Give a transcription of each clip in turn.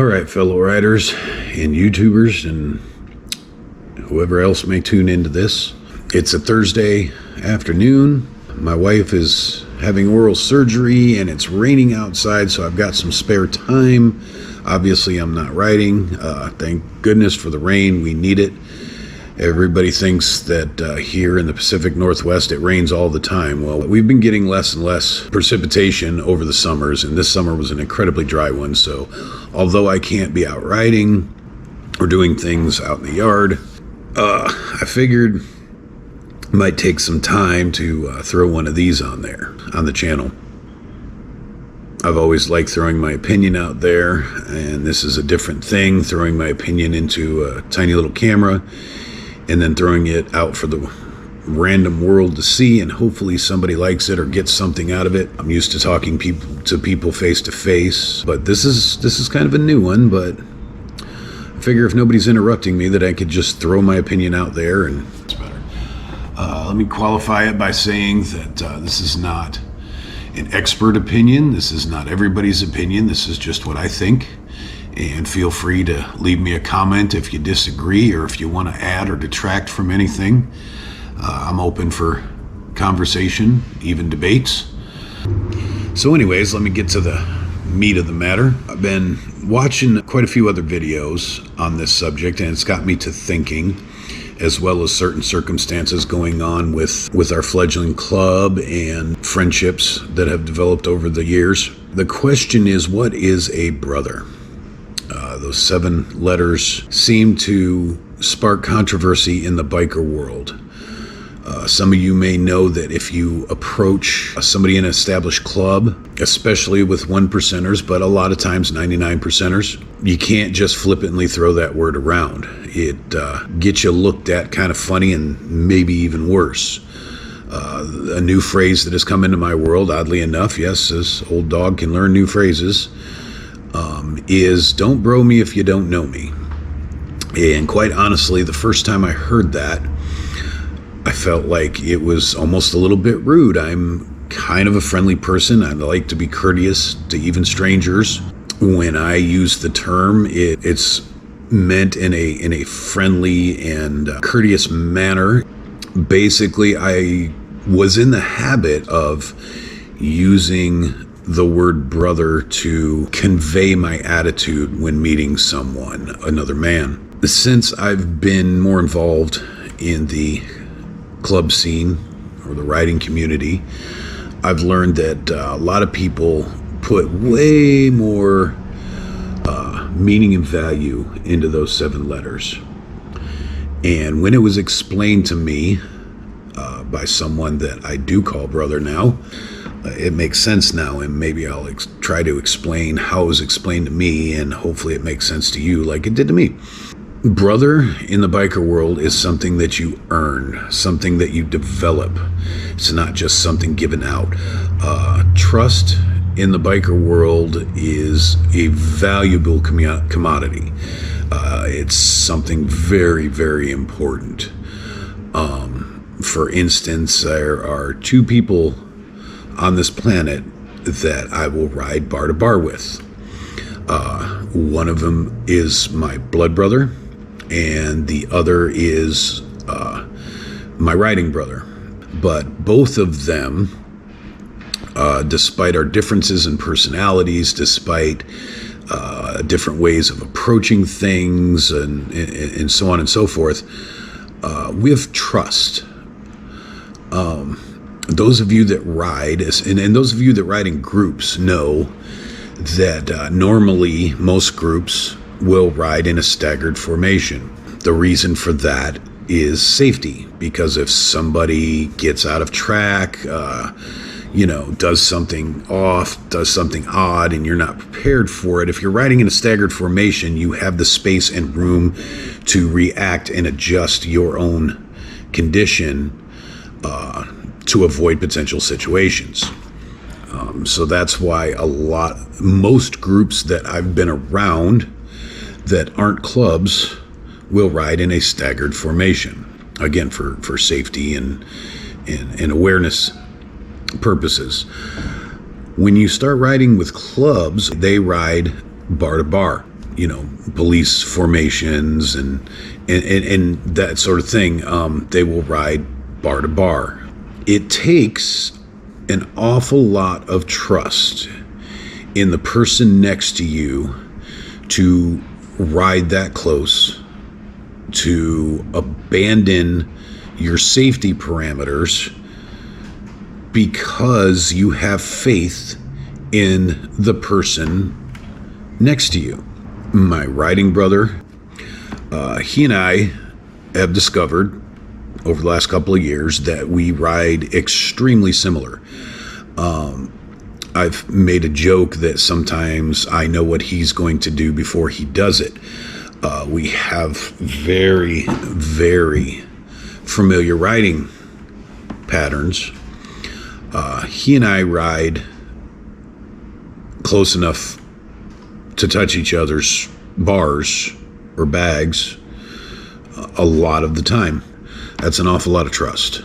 All right, fellow writers and YouTubers and whoever else may tune into this. It's a Thursday afternoon. My wife is having oral surgery and it's raining outside, so I've got some spare time. Obviously, I'm not writing. Thank goodness for the rain. We need it. Everybody thinks that here in the Pacific Northwest it rains all the time. Well, we've been getting less and less precipitation over the summers, and this summer was an incredibly dry one. So although I can't be out riding or doing things out in the yard, I figured it might take some time to throw one of these on there on the channel. I've always liked throwing my opinion out there, and this is a different thing, throwing my opinion into a tiny little camera and then throwing it out for the random world to see, and hopefully somebody likes it or gets something out of it. I'm used to talking to people face to face, but this is kind of a new one. But I figure if nobody's interrupting me, that I could just throw my opinion out there, and it's better. Let me qualify it by saying that this is not an expert opinion. This is not everybody's opinion. This is just what I think. And feel free to leave me a comment if you disagree or if you want to add or detract from anything. I'm open for conversation, even debates. So anyways, let me get to the meat of the matter. I've been watching quite a few other videos on this subject, and it's got me to thinking, as well as certain circumstances going on with our fledgling club and friendships that have developed over the years. The question is, what is a brother? Those 7 letters seem to spark controversy in the biker world. Some of you may know that if you approach somebody in an established club, especially with 1%ers, but a lot of times 99%ers, you can't just flippantly throw that word around. It gets you looked at kind of funny and maybe even worse. A new phrase that has come into my world, oddly enough, yes, this old dog can learn new phrases, is don't bro me if you don't know me. And quite honestly, the first time I heard that, I felt like it was almost a little bit rude. I'm kind of a friendly person. I like to be courteous to even strangers. When I use the term, it's meant in a friendly and courteous manner. Basically, I was in the habit of using the word brother to convey my attitude when meeting someone, another man. Since I've been more involved in the club scene or the riding community, I've learned that a lot of people put way more meaning and value into those 7 letters. And when it was explained to me by someone that I do call brother now, it makes sense now, and maybe I'll try to explain how it was explained to me, and hopefully it makes sense to you like it did to me. Brother in the biker world is something that you earn, something that you develop. It's not just something given out. Trust in the biker world is a valuable commodity. It's something very, very important. For instance, there are 2 people on this planet that I will ride bar to bar with. One of them is my blood brother, and the other is my riding brother. But both of them, despite our differences in personalities, despite different ways of approaching things, and so on and so forth, we have trust. Those of you that ride, and those of you that ride in groups, know that normally most groups will ride in a staggered formation. The reason for that is safety, because if somebody gets out of track, does something off, does something odd, and you're not prepared for it, if you're riding in a staggered formation, you have the space and room to react and adjust your own condition to avoid potential situations. So that's why most groups that I've been around that aren't clubs will ride in a staggered formation. Again, for safety and awareness purposes. When you start riding with clubs, they ride bar to bar. police formations and that sort of thing. They will ride bar to bar. It takes an awful lot of trust in the person next to you to ride that close, to abandon your safety parameters because you have faith in the person next to you. My riding brother, he and I have discovered over the last couple of years that we ride extremely similar. I've made a joke that sometimes I know what he's going to do before he does it. We have very, very familiar riding patterns. He and I ride close enough to touch each other's bars or bags a lot of the time. That's an awful lot of trust.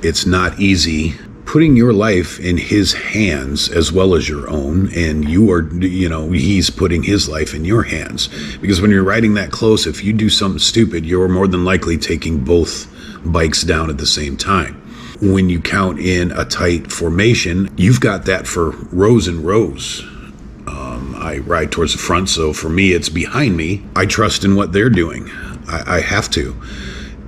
It's not easy putting your life in his hands as well as your own, and he's putting his life in your hands. Because when you're riding that close, if you do something stupid, you're more than likely taking both bikes down at the same time. When you count in a tight formation, you've got that for rows and rows. I ride towards the front, so for me, it's behind me. I trust in what they're doing. I have to.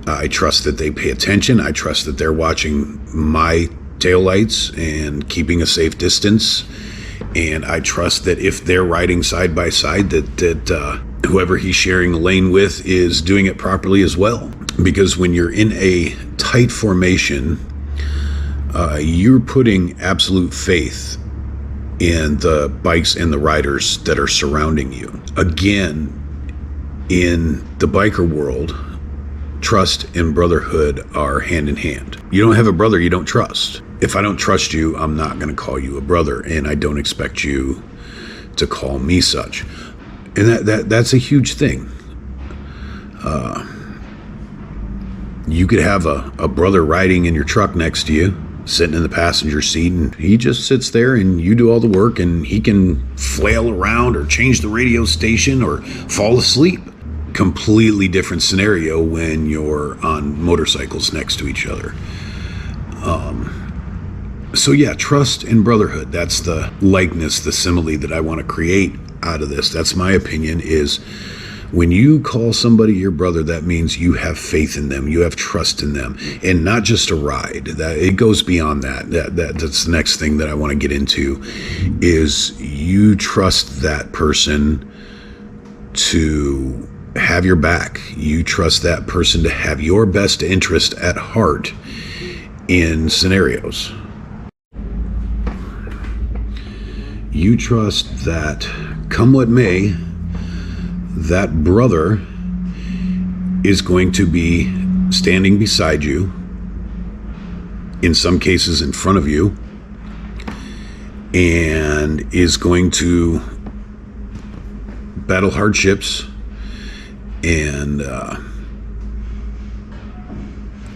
I trust that they pay attention. I trust that they're watching my taillights and keeping a safe distance. And I trust that if they're riding side by side, that whoever he's sharing a lane with is doing it properly as well. Because when you're in a tight formation, you're putting absolute faith in the bikes and the riders that are surrounding you. Again, in the biker world, trust and brotherhood are hand in hand. You don't have a brother you don't trust. If I don't trust you, I'm not going to call you a brother, and I don't expect you to call me such. And that's a huge thing. You could have a brother riding in your truck next to you, sitting in the passenger seat, and he just sits there and you do all the work, and he can flail around or change the radio station or fall asleep. Completely different scenario when you're on motorcycles next to each other. So yeah, trust and brotherhood, that's the likeness, the simile that I want to create out of this. That's my opinion, is when you call somebody your brother, that means you have faith in them, you have trust in them, and not just a ride. That it goes beyond that. That's the next thing that I want to get into, is you trust that person to have your back. You trust that person to have your best interest at heart in scenarios. You trust that, come what may, that brother is going to be standing beside you, in some cases in front of you, and is going to battle hardships and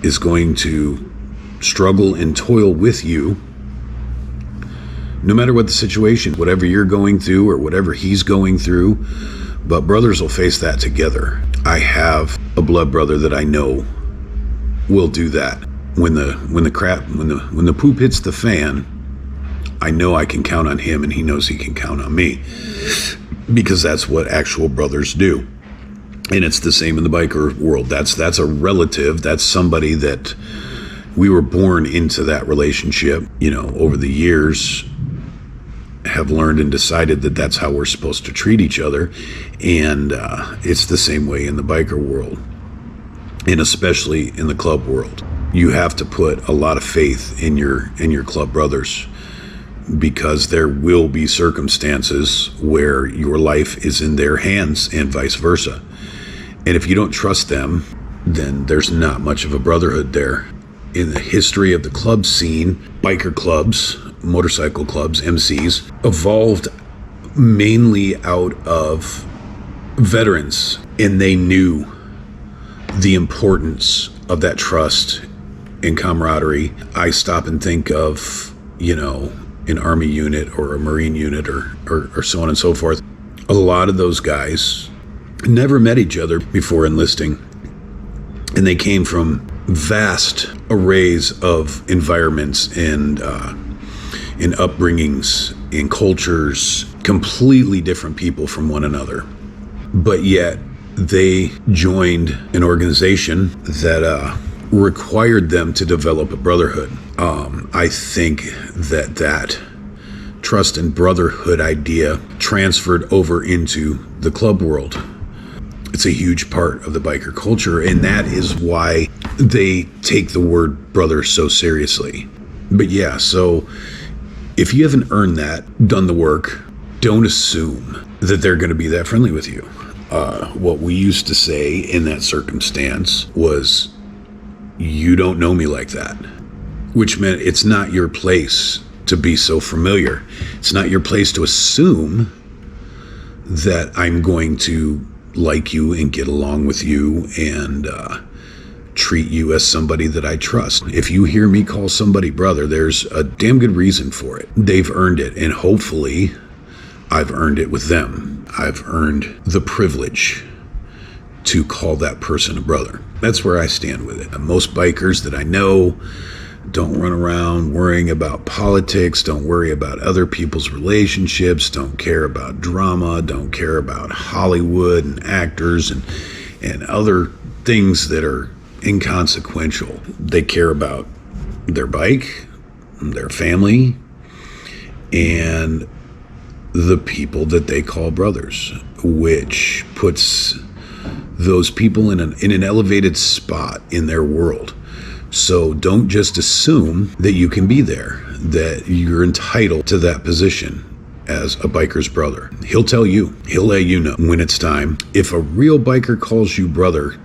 is going to struggle and toil with you, no matter what the situation, whatever you're going through or whatever he's going through. But brothers will face that together. I have a blood brother that I know will do that. When the poop hits the fan, I know I can count on him, and he knows he can count on me, because that's what actual brothers do. And it's the same in the biker world. That's a relative. That's somebody that we were born into that relationship. Over the years, have learned and decided that that's how we're supposed to treat each other. And it's the same way in the biker world, and especially in the club world. You have to put a lot of faith in your club brothers, because there will be circumstances where your life is in their hands and vice versa. And if you don't trust them, then there's not much of a brotherhood there. In the history of the club scene, biker clubs, motorcycle clubs, MCs, evolved mainly out of veterans, and they knew the importance of that trust and camaraderie. I stop and think of, an Army unit or a Marine unit or so on and so forth. a lot of those guys never met each other before enlisting, and they came from vast arrays of environments and upbringings and cultures, completely different people from one another. But yet they joined an organization that required them to develop a brotherhood. I think that trust and brotherhood idea transferred over into the club world. It's a huge part of the biker culture, and that is why they take the word brother so seriously. But yeah, so if you haven't earned that, done the work, don't assume that they're going to be that friendly with you. What we used to say in that circumstance was, you don't know me like that, which meant it's not your place to be so familiar. It's not your place to assume that I'm going to like you and get along with you and treat you as somebody that I trust. If you hear me call somebody brother, there's a damn good reason for it. They've earned it, and hopefully I've earned it with them. I've earned the privilege to call that person a brother. That's where I stand with it. Most bikers that I know don't run around worrying about politics, don't worry about other people's relationships, don't care about drama, don't care about Hollywood and actors and other things that are inconsequential. They care about their bike, their family, and the people that they call brothers, which puts those people in an elevated spot in their world. So don't just assume that you can be there, that you're entitled to that position as a biker's brother. He'll tell you, he'll let you know when it's time. If a real biker calls you brother,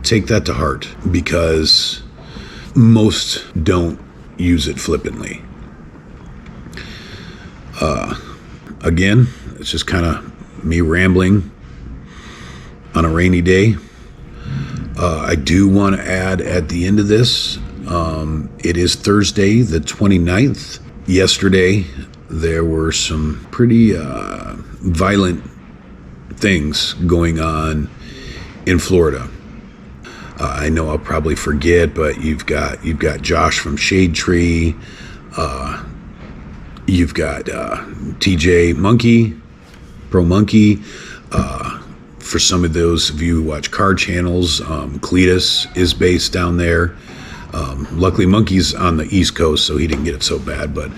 take that to heart, because most don't use it flippantly. Again, it's just kind of me rambling on a rainy day. I do want to add at the end of this, it is Thursday, the 29th. Yesterday, there were some pretty violent things going on in Florida. I know I'll probably forget, but you've got Josh from Shade Tree. You've got TJ Monkey, Pro Monkey. For some of those of you who watch car channels, Cletus is based down there. Luckily, Monkey's on the East Coast, so he didn't get it so bad. But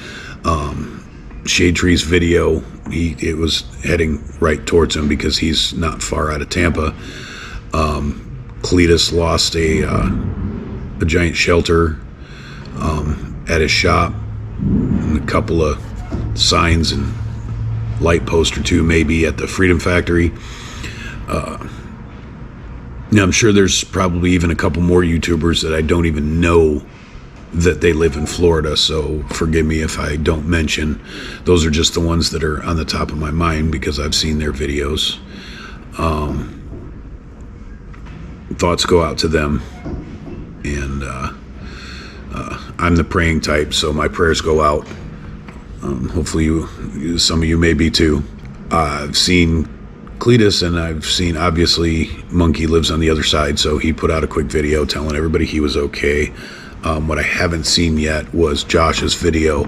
Shade Tree's video, it was heading right towards him because he's not far out of Tampa. Cletus lost a giant shelter at his shop, and a couple of signs and light post or two maybe at the Freedom Factory. Now I'm sure there's probably even a couple more YouTubers that I don't even know that they live in Florida, so forgive me if I don't mention. Those are just the ones that are on the top of my mind because I've seen their videos. Thoughts go out to them, and I'm the praying type, so my prayers go out. Hopefully some of you may be too. I've seen Cletus, and I've seen, obviously, Monkey lives on the other side, so he put out a quick video telling everybody he was okay. What I haven't seen yet was Josh's video.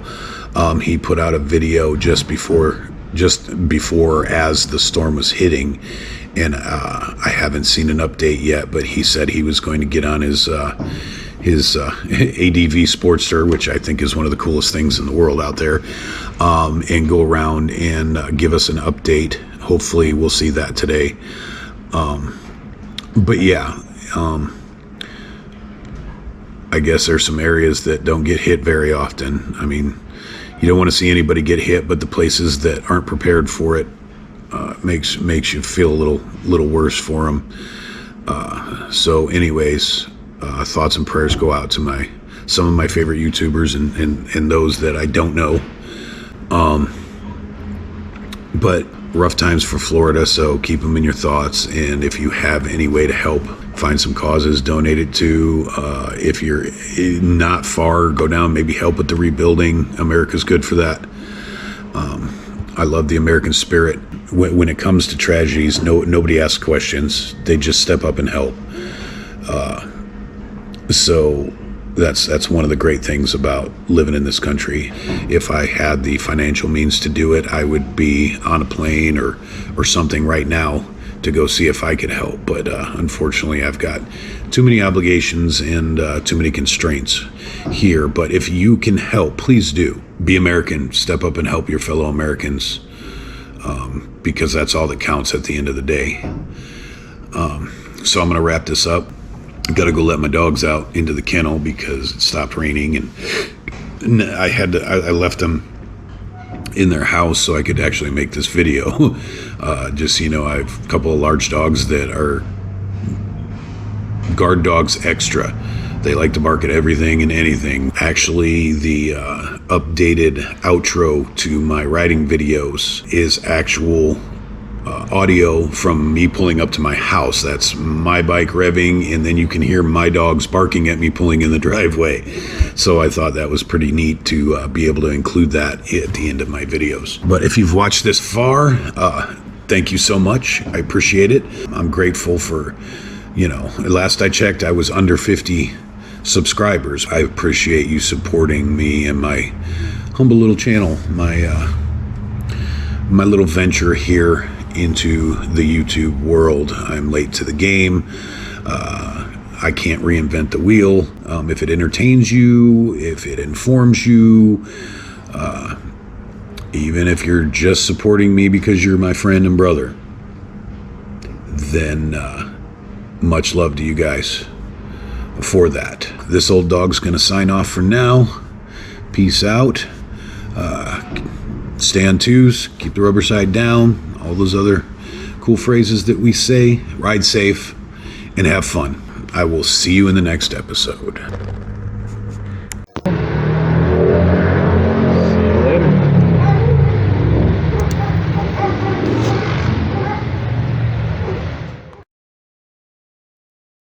He put out a video just before as the storm was hitting, and I haven't seen an update yet, but he said he was going to get on his ADV Sportster, which I think is one of the coolest things in the world out there, and go around and give us an update. Hopefully we'll see that today. But yeah, I guess there's some areas that don't get hit very often. I mean, you don't want to see anybody get hit, but the places that aren't prepared for it makes you feel a little worse for them. So anyways, thoughts and prayers go out to some of my favorite YouTubers and those that I don't know. But rough times for Florida, so keep them in your thoughts. And if you have any way to help, find some causes, donate it to. If you're not far, go down, maybe help with the rebuilding. America's good for that. I love the American spirit. When it comes to tragedies, nobody asks questions. They just step up and help. So that's one of the great things about living in this country. If I had the financial means to do it, I would be on a plane or something right now to go see if I could help. But unfortunately, I've got too many obligations and too many constraints here. But if you can help, please do. Be American. Step up and help your fellow Americans, because that's all that counts at the end of the day. So I'm going to wrap this up. Got to go let my dogs out into the kennel because it stopped raining, and I left them in their house so I could actually make this video. Just so you know, I have a couple of large dogs that are guard dogs extra. They like to bark at everything and anything. Actually, the updated outro to my riding videos is actual audio from me pulling up to my house. That's my bike revving, and then you can hear my dogs barking at me pulling in the driveway. So I thought that was pretty neat to be able to include that at the end of my videos. But if you've watched this far, thank you so much. I appreciate it. I'm grateful for, last I checked, I was under 50 subscribers. I appreciate you supporting me and my humble little channel, my little venture here into the YouTube world. I'm late to the game. I can't reinvent the wheel. If it entertains you, if it informs you, even if you're just supporting me because you're my friend and brother, then much love to you guys for that. This old dog's gonna sign off for now. Peace out. Stay on twos, keep the rubber side down, all those other cool phrases that we say. Ride safe and have fun. I will see you in the next episode.